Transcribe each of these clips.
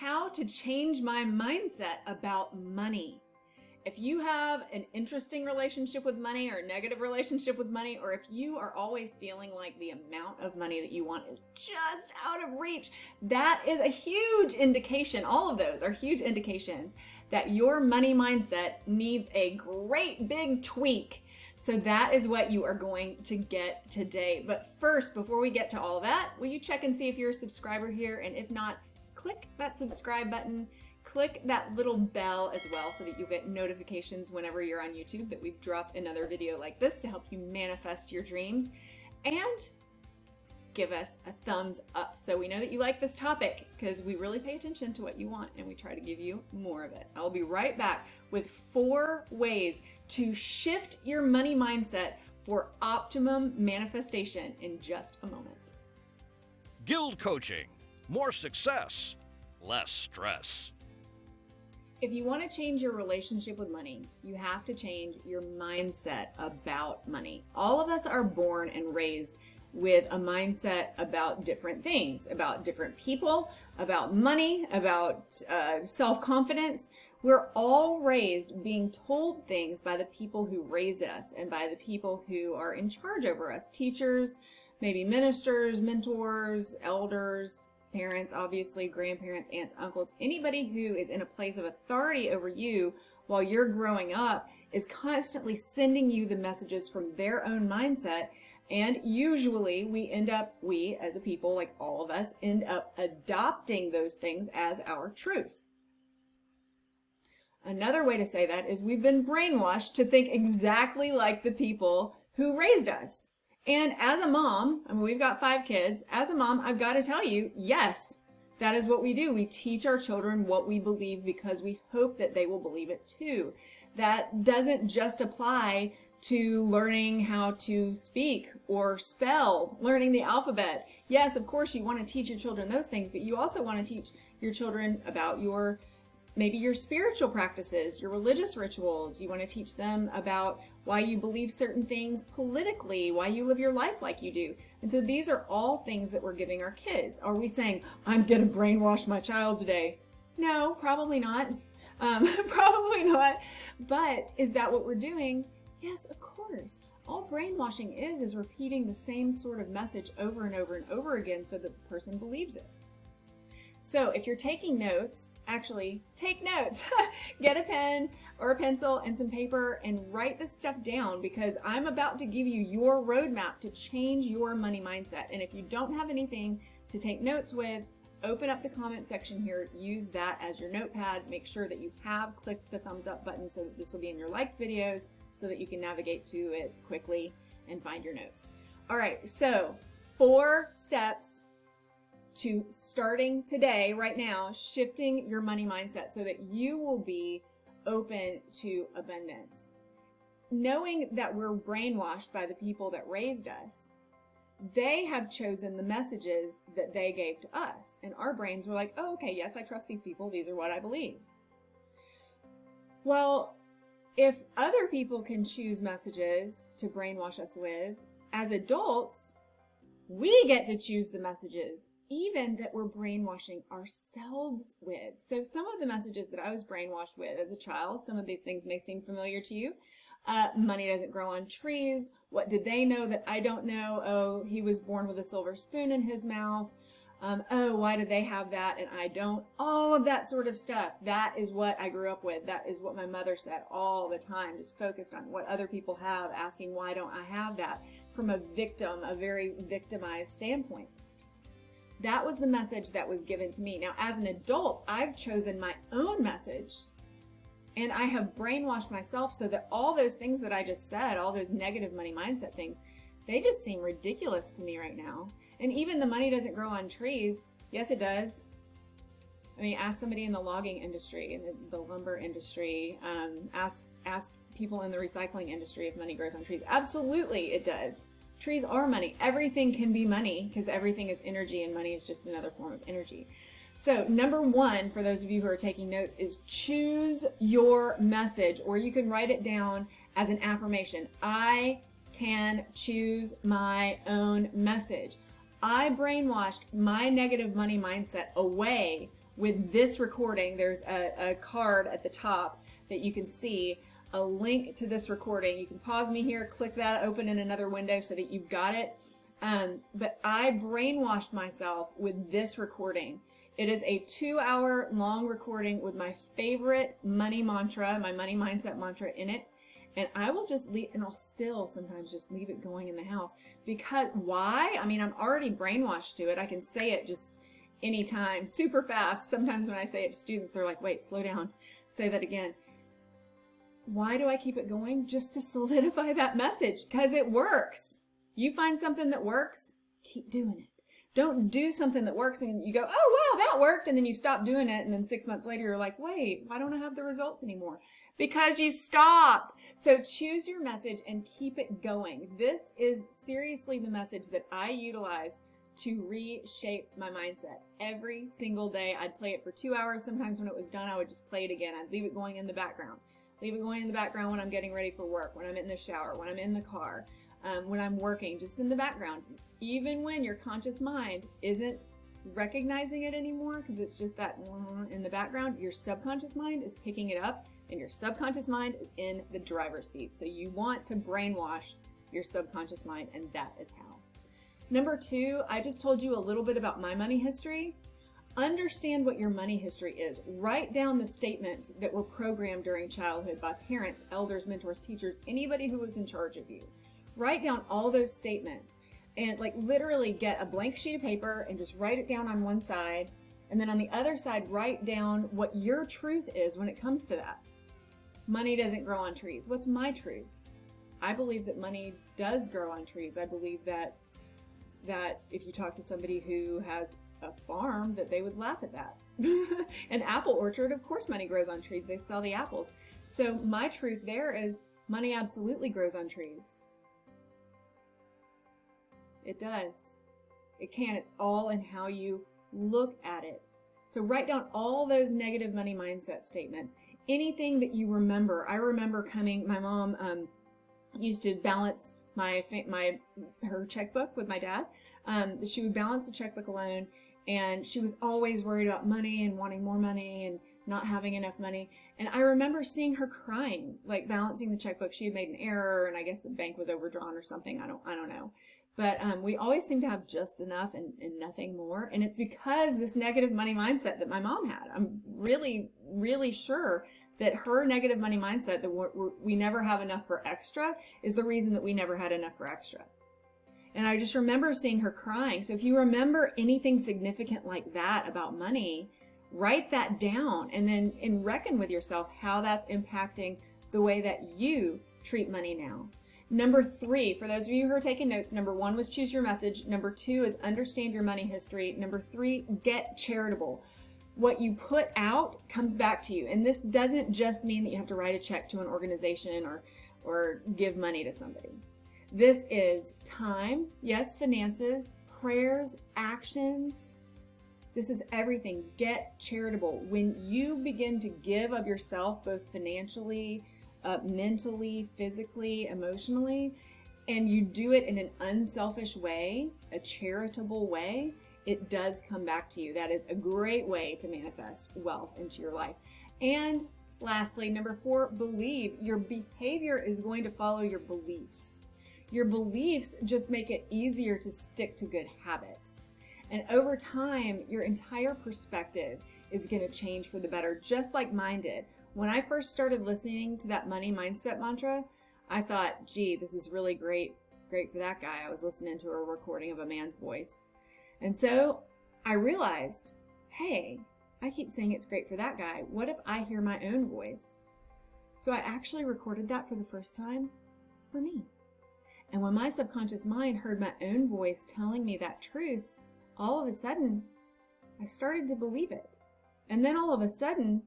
how to change my mindset about money. If you have an interesting relationship with money or a negative relationship with money, or if you are always feeling like the amount of money that you want is just out of reach, that is a huge indication. All of those are huge indications that your money mindset needs a great big tweak. So that is what you are going to get today. But first, before we get to all that, will you check and see if you're a subscriber here? And if not, click that subscribe button, click that little bell as well so that you get notifications whenever you're on YouTube that we've dropped another video like this to help you manifest your dreams. And give us a thumbs up so we know that you like this topic, because we really pay attention to what you want and we try to give you more of it. I'll be right back with 4 ways to shift your money mindset for optimum manifestation in just a moment. GILD Coaching. More success, less stress. If you want to change your relationship with money, you have to change your mindset about money. All of us are born and raised with a mindset about different things, about different people, about money, about self-confidence. We're all raised being told things by the people who raised us and by the people who are in charge over us. Teachers, maybe ministers, mentors, elders, parents, obviously, grandparents, aunts, uncles, anybody who is in a place of authority over you while you're growing up is constantly sending you the messages from their own mindset. And usually we as a people, like all of us, end up adopting those things as our truth. Another way to say that is we've been brainwashed to think exactly like the people who raised us. And as a mom, I mean, we've got 5 kids. As a mom, I've got to tell you, yes, that is what we do. We teach our children what we believe because we hope that they will believe it too. That doesn't just apply to learning how to speak or spell, learning the alphabet. Yes, of course, you want to teach your children those things, but you also want to teach your children about maybe your spiritual practices, your religious rituals. You want to teach them about why you believe certain things politically, why you live your life like you do. And so these are all things that we're giving our kids. Are we saying, I'm going to brainwash my child today? No, probably not. Probably not. But is that what we're doing? Yes, of course. All brainwashing is repeating the same sort of message over and over and over again so the person believes it. So if you're taking notes, actually take notes. Get a pen or a pencil and some paper and write this stuff down, because I'm about to give you your roadmap to change your money mindset. And if you don't have anything to take notes with, open up the comment section here, use that as your notepad. Make sure that you have clicked the thumbs up button so that this will be in your liked videos so that you can navigate to it quickly and find your notes. All right, so 4 steps to starting today, right now, shifting your money mindset so that you will be open to abundance. Knowing that we're brainwashed by the people that raised us, they have chosen the messages that they gave to us. And our brains were like, oh, okay, yes, I trust these people. These are what I believe. Well, if other people can choose messages to brainwash us with, as adults, we get to choose the messages even that we're brainwashing ourselves with. So some of the messages that I was brainwashed with as a child, some of these things may seem familiar to you. Money doesn't grow on trees. What did they know that I don't know? Oh, he was born with a silver spoon in his mouth. Oh, why do they have that and I don't? All of that sort of stuff. That is what I grew up with. That is what my mother said all the time, just focused on what other people have, asking why don't I have that, from a very victimized standpoint. That was the message that was given to me. Now, as an adult, I've chosen my own message, and I have brainwashed myself so that all those things that I just said, all those negative money mindset things, they just seem ridiculous to me right now. And even the money doesn't grow on trees. Yes, it does. I mean, ask somebody in the logging industry, in the lumber industry, ask people in the recycling industry if money grows on trees. Absolutely, it does. Trees are money. Everything can be money because everything is energy, and money is just another form of energy. So number 1, for those of you who are taking notes, is choose your message, or you can write it down as an affirmation. I can choose my own message. I brainwashed my negative money mindset away with this recording. There's a card at the top that you can see, a link to this recording. You can pause me here, click that, open in another window so that you've got it. But I brainwashed myself with this recording. It is a 2-hour long recording with my favorite money mantra, my money mindset mantra in it. And I will just leave, and I'll still sometimes just leave it going in the house. Because why? I mean, I'm already brainwashed to it. I can say it just anytime, super fast. Sometimes when I say it to students, they're like, wait, slow down, say that again. Why do I keep it going? Just to solidify that message, because it works. You find something that works, keep doing it. Don't do something that works and you go, oh, wow, that worked. And then you stop doing it. And then 6 months later, you're like, wait, why don't I have the results anymore? Because you stopped. So choose your message and keep it going. This is seriously the message that I utilized to reshape my mindset. Every single day, I'd play it for 2 hours. Sometimes when it was done, I would just play it again. I'd leave it going in the background. Leave it going in the background when I'm getting ready for work, when I'm in the shower, when I'm in the car. When I'm working, just in the background, even when your conscious mind isn't recognizing it anymore, because it's just that in the background, your subconscious mind is picking it up, and your subconscious mind is in the driver's seat. So you want to brainwash your subconscious mind, and that is how. Number 2, I just told you a little bit about my money history. Understand what your money history is. Write down the statements that were programmed during childhood by parents, elders, mentors, teachers, anybody who was in charge of you. Write down all those statements and like literally get a blank sheet of paper and just write it down on one side. And then on the other side, write down what your truth is when it comes to that. Money doesn't grow on trees. What's my truth? I believe that money does grow on trees. I believe that if you talk to somebody who has a farm, that they would laugh at that. An apple orchard, of course money grows on trees. They sell the apples. So my truth there is money absolutely grows on trees. It does. It can. It's all in how you look at it. So write down all those negative money mindset statements. Anything that you remember. I remember my mom used to balance her checkbook with my dad. She would balance the checkbook alone, and she was always worried about money and wanting more money and not having enough money. And I remember seeing her crying, like balancing the checkbook. She had made an error, and I guess the bank was overdrawn or something. I don't know. But we always seem to have just enough and nothing more. And it's because this negative money mindset that my mom had. I'm really, really sure that her negative money mindset, that we never have enough for extra, is the reason that we never had enough for extra. And I just remember seeing her crying. So if you remember anything significant like that about money, write that down and reckon with yourself how that's impacting the way that you treat money now. Number 3, for those of you who are taking notes, number 1 was choose your message. Number 2 is understand your money history. Number 3, get charitable. What you put out comes back to you. And this doesn't just mean that you have to write a check to an organization or give money to somebody. This is time, yes, finances, prayers, actions. This is everything. Get charitable. When you begin to give of yourself, both financially, mentally, physically, emotionally, and you do it in an unselfish way, a charitable way, it does come back to you. That is a great way to manifest wealth into your life. And lastly, number 4, believe. Your behavior is going to follow your beliefs. Your beliefs just make it easier to stick to good habits. And over time, your entire perspective is going to change for the better, just like mine did. When I first started listening to that money mindset mantra, I thought, gee, this is really great for that guy. I was listening to a recording of a man's voice. And so I realized, hey, I keep saying it's great for that guy. What if I hear my own voice? So I actually recorded that for the first time for me. And when my subconscious mind heard my own voice telling me that truth, all of a sudden, I started to believe it. And then all of a sudden,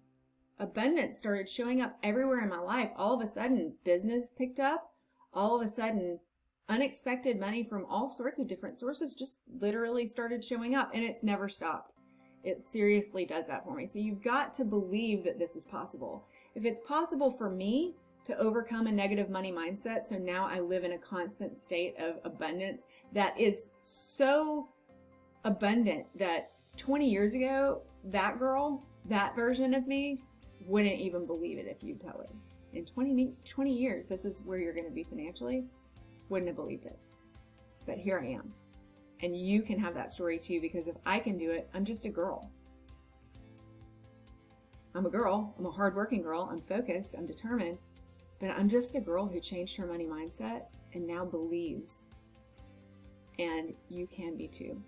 abundance started showing up everywhere in my life. All of a sudden, business picked up. All of a sudden, unexpected money from all sorts of different sources just literally started showing up, and it's never stopped. It seriously does that for me. So you've got to believe that this is possible. If it's possible for me to overcome a negative money mindset, so now I live in a constant state of abundance that is so abundant that 20 years ago, that girl, that version of me, wouldn't even believe it if you tell her. In 20 years, this is where you're going to be financially, wouldn't have believed it. But here I am. And you can have that story too, because if I can do it, I'm just a girl. I'm a girl. I'm a hardworking girl. I'm focused. I'm determined. But I'm just a girl who changed her money mindset and now believes. And you can be too.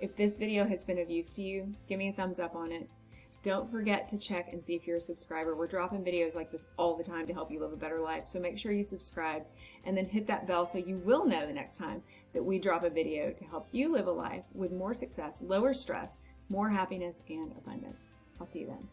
If this video has been of use to you, give me a thumbs up on it. Don't forget to check and see if you're a subscriber. We're dropping videos like this all the time to help you live a better life. So make sure you subscribe and then hit that bell so you will know the next time that we drop a video to help you live a life with more success, lower stress, more happiness, and abundance. I'll see you then.